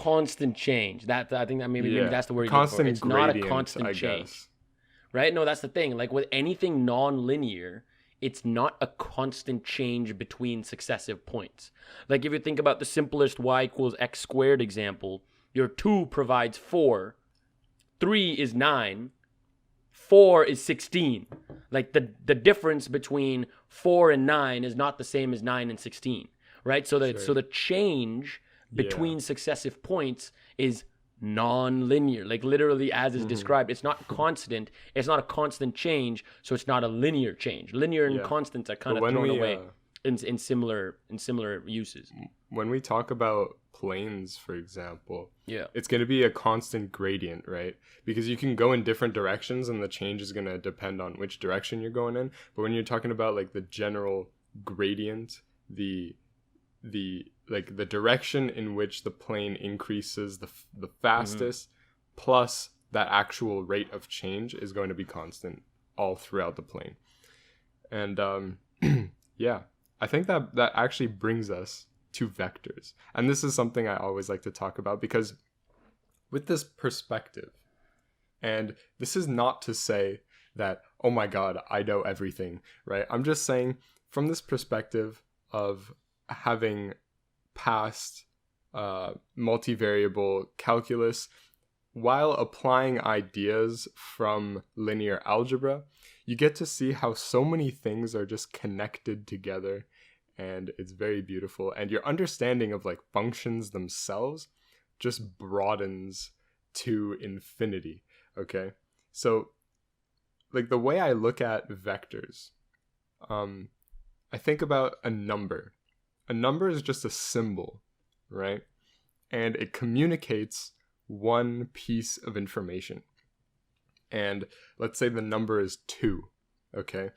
constant change. That I think that maybe that's the word you're looking for. Constant It's not a gradient, constant I change. guess. Right? No, that's the thing. Like with anything non-linear, it's not a constant change between successive points. Like if you think about the simplest y equals x squared example, your 2 provides 4, 3 is 9, 4 is 16. Like the difference between 4 and 9 is not the same as 9 and 16, right? So the change between successive points is non-linear, like literally as is described. It's not constant. It's not a constant change, so it's not a linear change. Linear and constants are kind of thrown away in similar uses. When we talk about planes, for example, Yeah. it's going to be a constant gradient, right? Because you can go in different directions and the change is going to depend on which direction you're going in. But when you're talking about like the general gradient, the direction in which the plane increases the fastest plus that actual rate of change is going to be constant all throughout the plane. And yeah, I think that actually brings us to vectors. And this is something I always like to talk about, because with this perspective, and this is not to say that, oh my God, I know everything, right? I'm just saying from this perspective of having passed multivariable calculus, while applying ideas from linear algebra, you get to see how so many things are just connected together, and it's very beautiful. And your understanding of like functions themselves just broadens to infinity, okay? So like the way I look at vectors, I think about a number. A number is just a symbol, right? And it communicates one piece of information. And let's say the number is 2, okay?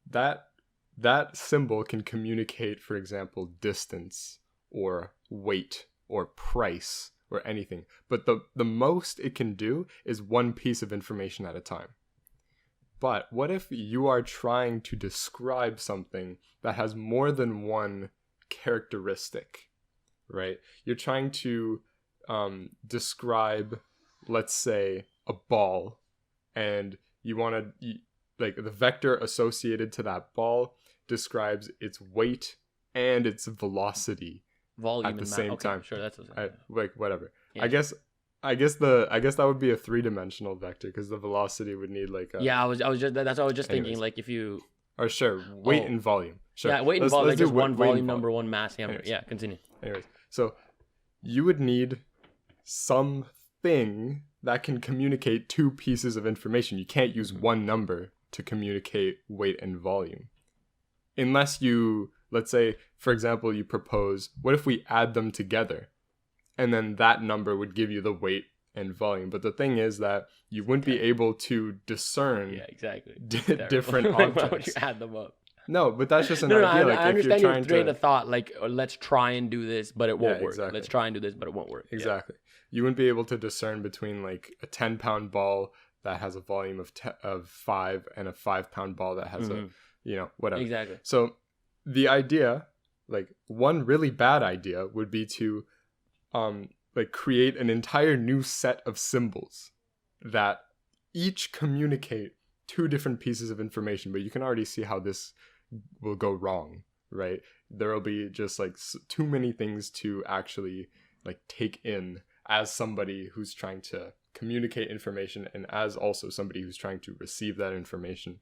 That symbol can communicate, for example, distance or weight or price or anything. But the most it can do is one piece of information at a time. But what if you are trying to describe something that has more than one characteristic, right? You're trying to describe, let's say, a ball, and you want to, like, the vector associated to that ball describes its weight and its velocity Volume at the same time. Sure, that's like whatever. Yeah. I guess that would be a 3-dimensional vector, because the velocity would need like a... Yeah, I was just that's what I was just thinking. Like if you... Or sure, weight and volume. Sure. Yeah, weight and volume. Like just one volume number, one mass number. Anyways. Yeah, continue. Anyways, so you would need something that can communicate 2 pieces of information. You can't use one number to communicate weight and volume. Unless you, let's say, for example, you propose, what if we add them together? And then that number would give you the weight and volume. But the thing is that you wouldn't be able to discern different objects. Why would you add them up? No, but that's just an idea. I understand your train of thought. Like, let's try and do this, but it won't work. Exactly. Let's try and do this, but it won't work. Exactly. Yeah. You wouldn't be able to discern between like a 10-pound ball that has a volume of 5 and a 5-pound ball that has a, whatever. Exactly. So the idea, like one really bad idea would be to like create an entire new set of symbols that each communicate 2 different pieces of information, but you can already see how this will go wrong, right? There will be just like too many things to actually like take in as somebody who's trying to communicate information and as also somebody who's trying to receive that information.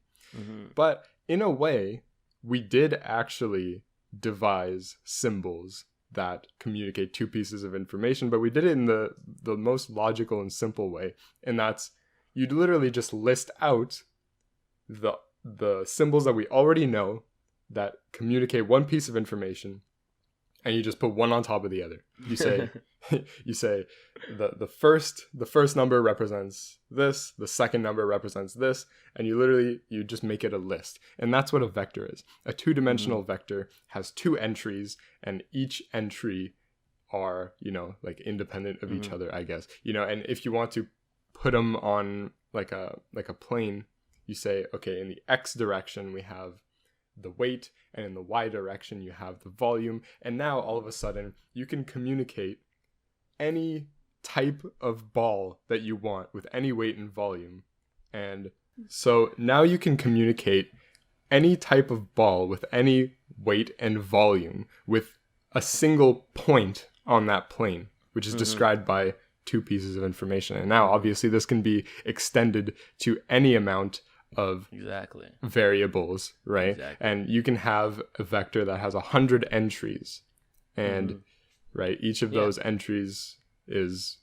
But in a way, we did actually devise symbols that communicate 2 pieces of information, but we did it in the most logical and simple way, and that's you'd literally just list out the symbols that we already know that communicate 1 piece of information, and you just put one on top of the other. You say the first number represents this, the second number represents this, and you just make it a list. And that's what a vector is. A 2-dimensional vector has 2 entries, and each entry are, like independent of each other, I guess. And if you want to put them on like a plane, you say, okay, in the x direction we have the weight, and in the y direction you have the volume, and now all of a sudden you can communicate any type of ball that you want with any weight and volume. And so now you can communicate any type of ball with any weight and volume with a single point on that plane, which is described by 2 pieces of information. And now obviously this can be extended to any amount of variables, right? Exactly. And you can have a vector that has 100 entries, and right, each of those entries is,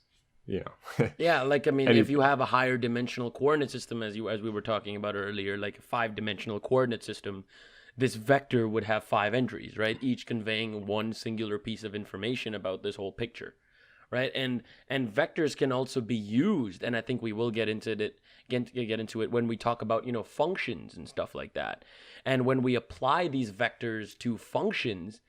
yeah, like, I mean, if you have a higher dimensional coordinate system, as we were talking about earlier, like a 5-dimensional coordinate system, this vector would have 5 entries, right? Each conveying one singular piece of information about this whole picture, right? And vectors can also be used, and I think we will get into it when we talk about, functions and stuff like that. And when we apply these vectors to functions,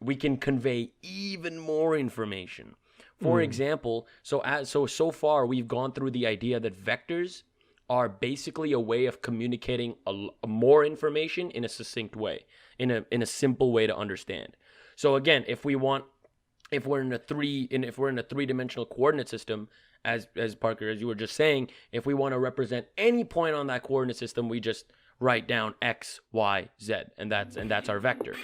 we can convey even more information. For example, so far we've gone through the idea that vectors are basically a way of communicating more information in a succinct way, in a simple way to understand. So again, if we're in a 3-dimensional coordinate system, as Parker, as you were just saying, if we want to represent any point on that coordinate system, we just write down x, y, z, and that's our vector.